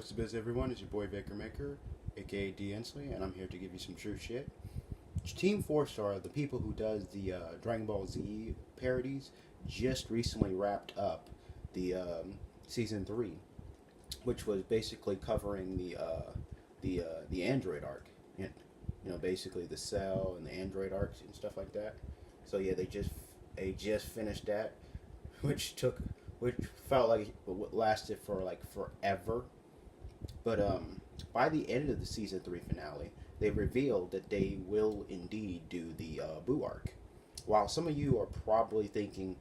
What's the biz, everyone? It's your boy Baker Maker, aka D Ensley, and I'm here to give you some true shit. Team 4 Star, the people who does the Dragon Ball Z parodies, just recently wrapped up the season 3, which was basically covering the Android arc, and basically the Cell and the Android arcs and stuff like that. So yeah, they just finished that, which took which felt like it lasted for like forever. But by the end of the season 3 finale, they revealed that they will indeed do the Boo arc. While some of you are probably thinking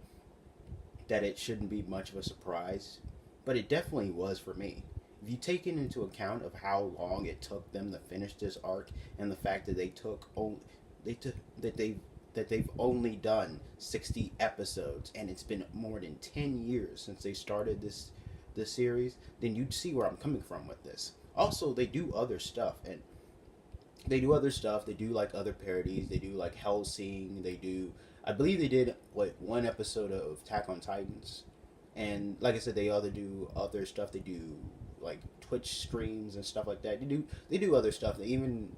that it shouldn't be much of a surprise, but it definitely was for me. If you take it into account of how long it took them to finish this arc, and the fact that they took that they've only done 60 episodes, and it's been more than 10 years since they started this series, then you'd see where I'm coming from with this. Also, they do other stuff, and they do other stuff. They do like other parodies. They do like Hellsing. They do. I believe they did one episode of Attack on Titans, and like I said, they other do other stuff. They do like Twitch streams and stuff like that. They do other stuff. They even,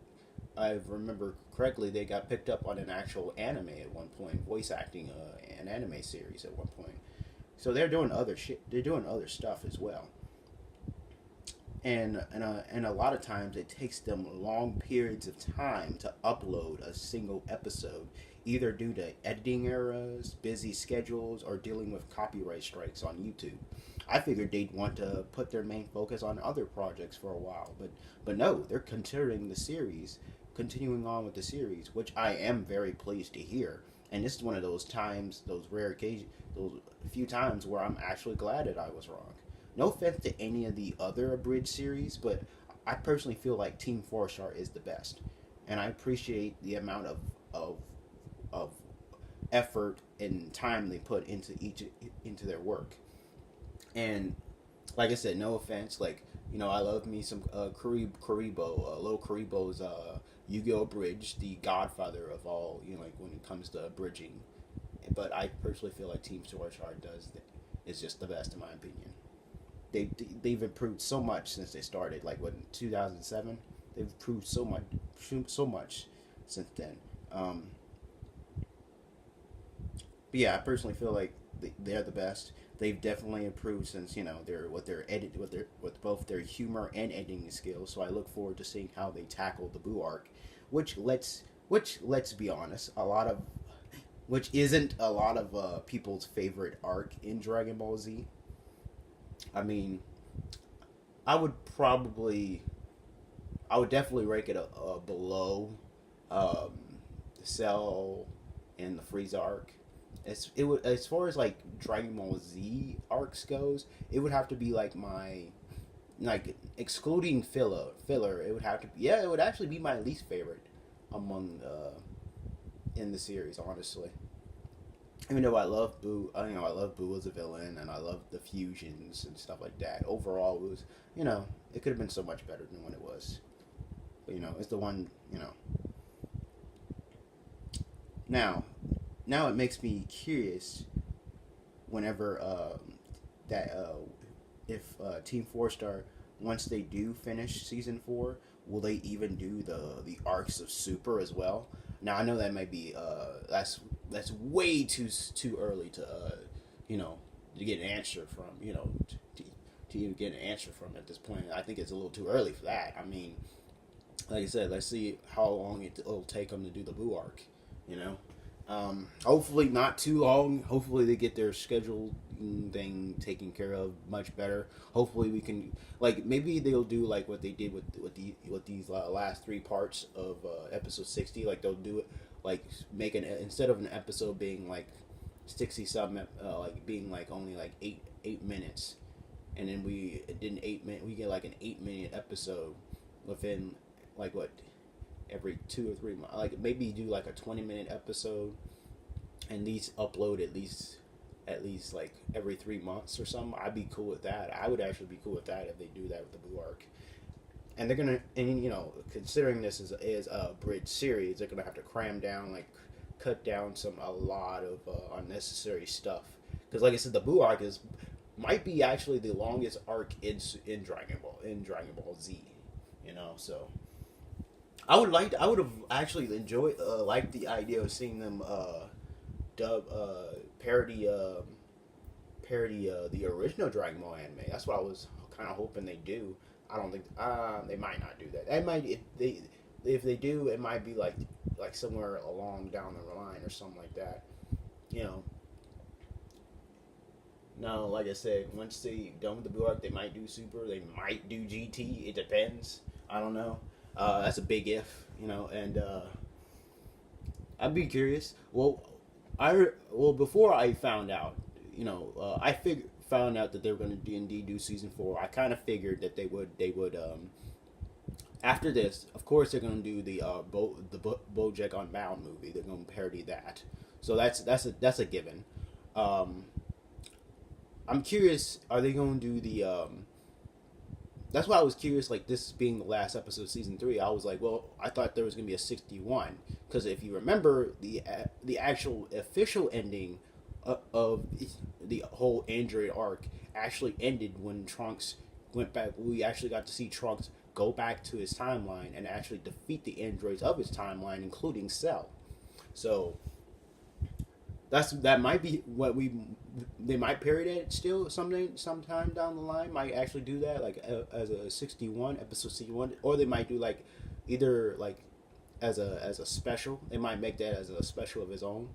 I remember correctly, they got picked up on an actual anime at one point, voice acting an anime series at one point. So they're doing other shit. They're doing other stuff as well. And a lot of times it takes them long periods of time to upload a single episode, either due to editing errors, busy schedules, or dealing with copyright strikes on YouTube. I figured they'd want to put their main focus on other projects for a while, but no, they're continuing on with the series, which I am very pleased to hear. And this is one of those times, those rare occasions, those few times where I'm actually glad that I was wrong. No offense to any of the other abridged series, but I personally feel like Team 4 Star is the best, and I appreciate the amount of effort and time they put into their work. And like I said, no offense, I love me some Karibo, Lil Karibo's Yu-Gi-Oh! Abridged, the godfather of all, like when it comes to abridging. But I personally feel like Team 4 Star is just the best in my opinion. They've improved so much since they started. Like what, in 2007, they've improved so much since then. But yeah, I personally feel like they're the best. They've definitely improved since with both their humor and editing skills. So I look forward to seeing how they tackle the Boo arc, which let's be honest, which isn't a lot of people's favorite arc in Dragon Ball Z. I mean, I would probably, I would definitely rank it below um, the Cell and the Frieza arc. As far as like Dragon Ball Z arcs goes, it would have to be like excluding filler. It would have to it would actually be my least favorite among in the series, honestly. Even though I love Boo, I love Boo as a villain, and I love the fusions and stuff like that. Overall, it was, it could have been so much better than what it was. But it's the one, Now, now it makes me curious. Whenever that if Team 4 Star, once they do finish season 4, will they even do the arcs of Super as well? Now I know that might be that's way too early to to get an answer from to even get an answer from at this point. I think it's a little too early for that. I mean, like I said, let's see how long it'll take them to do the Boo arc. Hopefully not too long. Hopefully they get their schedule thing taken care of much better. Hopefully we can maybe they'll do like what they did with these last 3 parts of episode 60. Like they'll do it like make an instead of an episode being like 60 something like being like only like 8 minutes, and then we did an 8 minute. We get like an 8 minute episode within like what every 2 or 3 months. Like maybe do like a 20-minute episode, and these upload at least like every 3 months or something. I'd be cool with that. I would actually be cool with that if they do that with the Boo arc. And they're gonna, and considering this is a bridge series, they're gonna have to cram down, cut down a lot of unnecessary stuff. Because like I said, the Boo arc is might be actually the longest arc in Dragon Ball Z. So I would have actually enjoyed liked the idea of seeing them dub parody the original Dragon Ball anime. That's what I was kind of hoping they do. I don't think they might not do that. It might if they do, it might be like somewhere along down the line or something like that. You know. No, like I said, once they done with the Blue Arc, they might do Super. They might do GT. It depends. I don't know. That's a big if, and I'd be curious. Before I found out, found out that they were going to indeed do season 4. I kind of figured that they would after this. Of course, they're going to do the BoJack Unbound movie. They're going to parody that. So that's a given. I'm curious. Are they going to do the? That's why I was curious. Like this being the last episode of season 3, I was like, well, I thought there was going to be a 61 because if you remember the actual official ending of the whole Android arc actually ended when Trunks went back. We actually got to see Trunks go back to his timeline and actually defeat the androids of his timeline, including Cell. So that might be what they might parody it still sometime down the line. Might actually do that like as a 61 episode 61, or they might do like either like as a special. They might make that as a special of his own.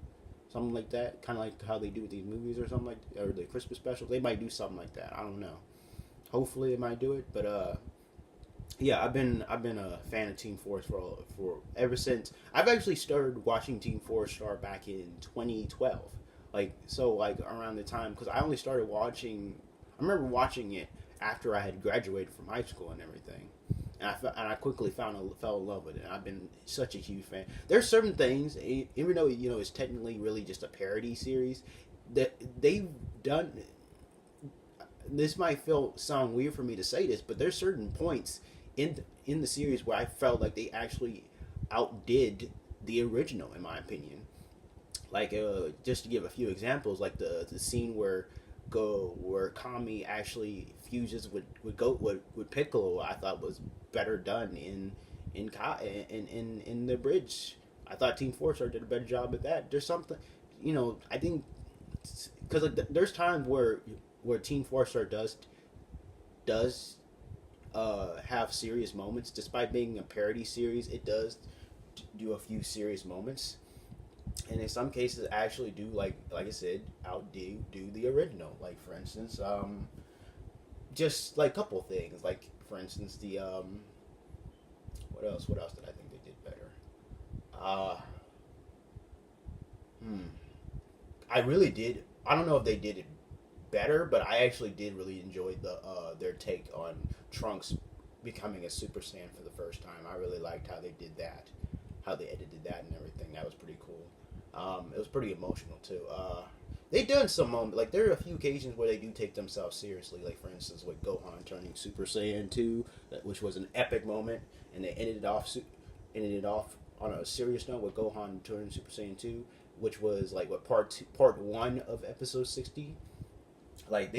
Something like that, kind of like how they do with these movies or something or the Christmas specials. They might do something like that. I don't know. Hopefully, they might do it. But yeah, I've been a fan of Team Force for ever since. I've actually started watching Team Force Star back in 2012. Like around the time because I only started watching. I remember watching it after I had graduated from high school and everything. And I quickly fell in love with it. And I've been such a huge fan. There's certain things, even though it's technically really just a parody series, that they've done. This might sound weird for me to say this, but there's certain points in the series where I felt like they actually outdid the original, in my opinion. Like just to give a few examples, like the scene where Kami actually fuses with Piccolo, I thought was better done in the bridge. I thought Team Four Star did a better job at that. There's something, I think, because there's times where Team Four Star does have serious moments, despite being a parody series. It does do a few serious moments. And in some cases, actually do like I said, outdo the original. Like for instance, just like a couple things. Like for instance, the what else did I think they did better? I really did. I don't know if they did it better, but I actually did really enjoy their take on Trunks becoming a Super Saiyan for the first time. I really liked how they did that, how they edited that and everything. That was pretty cool. It was pretty emotional too. They've done some moments, like there are a few occasions where they do take themselves seriously. Like for instance, with Gohan turning Super Saiyan 2, which was an epic moment, and they ended it off on a serious note with Gohan turning Super Saiyan 2, which was like what part 1 of episode 60. Like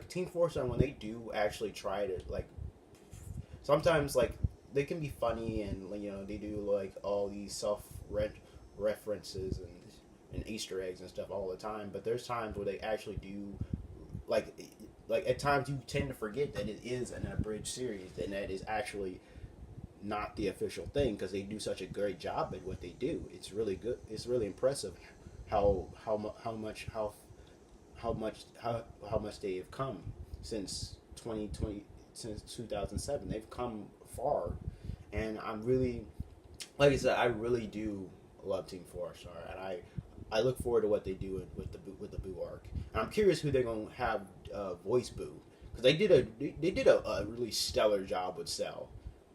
Team Four Star, when they do actually try to sometimes they can be funny and they do like all these references and Easter eggs and stuff all the time, but there's times where they actually do like at times you tend to forget that it is an abridged series and that is actually not the official thing because they do such a great job at what they do. It's really good. It's really impressive how much they have come since 2007. They've come far, and I'm really, like I said, I really do love Team Four Star, and I look forward to what they do with the Boo arc. And I'm curious who they're gonna have voice Boo, because they did a really stellar job with Cell.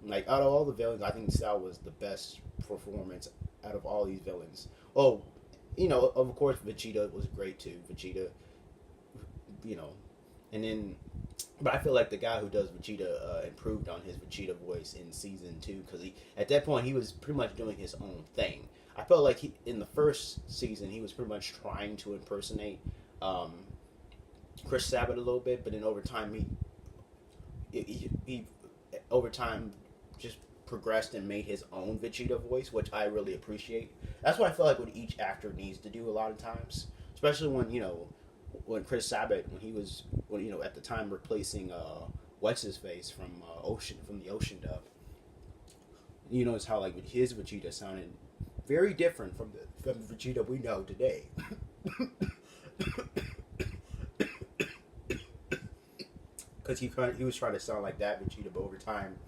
Like out of all the villains, I think Cell was the best performance out of all these villains. Oh, of course Vegeta was great too. Vegeta, and then, but I feel like the guy who does Vegeta improved on his Vegeta voice in season 2 because at that point he was pretty much doing his own thing. I felt like in the first season he was pretty much trying to impersonate Chris Sabat a little bit, but then over time he over time just progressed and made his own Vegeta voice, which I really appreciate. That's what I feel like what each actor needs to do a lot of times, especially when when Chris Sabat when at the time replacing what's his face from the Ocean dub. You notice how like his Vegeta sounded very different from the Vegeta we know today. Because he was trying to sound like that Vegeta, but over time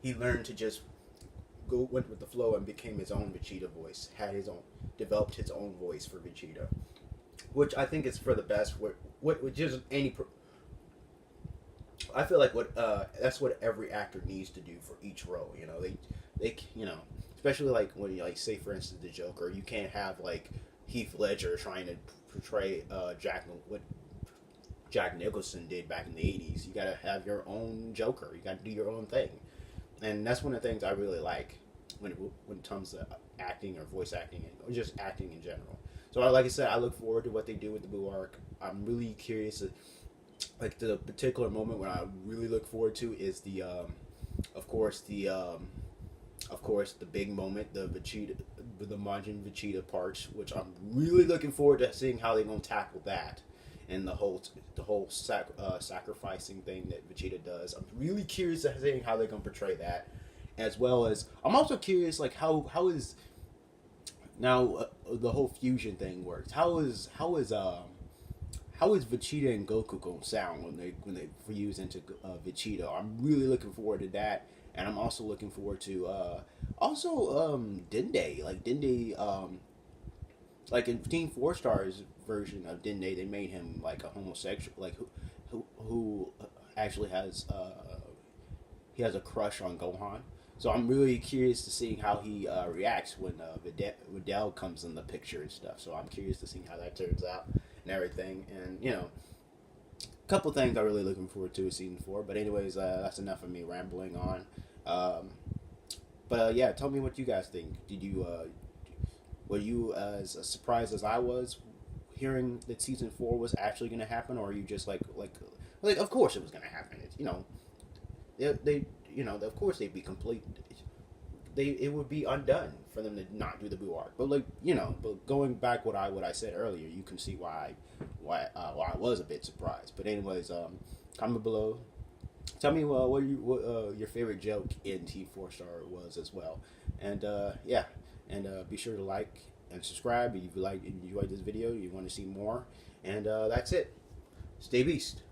he learned to just went with the flow and became his own Vegeta voice. Developed his own voice for Vegeta, which I think is for the best. What just any. I feel like that's what every actor needs to do for each role. They especially like when you like say for instance the Joker, you can't have like Heath Ledger trying to portray what Jack Nicholson did back in the 80s. You gotta have your own Joker. You gotta do your own thing, and that's one of the things I really like when it comes to acting or voice acting or just acting in general. So like I said, I look forward to what they do with the Boo arc. I'm really curious. Like the particular moment when I really look forward to is of course the big moment, the Majin Vegeta parts, which I'm really looking forward to seeing how they're gonna tackle that. And the whole sacrificing thing that Vegeta does. I'm really curious to seeing how they're gonna portray that, as well as I'm also curious like how is now the whole fusion thing works. How is Vegeta and Goku gonna sound when they fuse into Vegeta? I'm really looking forward to that, and I'm also looking forward to Dende. Like Dende, like in Team 4 Star's version of Dende, they made him like a homosexual, like who actually has he has a crush on Gohan. So I'm really curious to see how he reacts when Videl comes in the picture and stuff. So I'm curious to see how that turns out and everything. And a couple things I'm really looking forward to season 4. But anyways, that's enough of me rambling on. But yeah, tell me what you guys think. Were you as surprised as I was hearing that season 4 was actually going to happen, or are you just like of course it was going to happen? They of course they'd be complete. It would be undone for them to not do the Boo arc. But but going back what I said earlier, you can see why I was a bit surprised. But anyways, comment below. Tell me what your favorite joke in Team 4 Star was as well, and be sure to like and subscribe if you enjoyed this video. You want to see more, and that's it. Stay beast.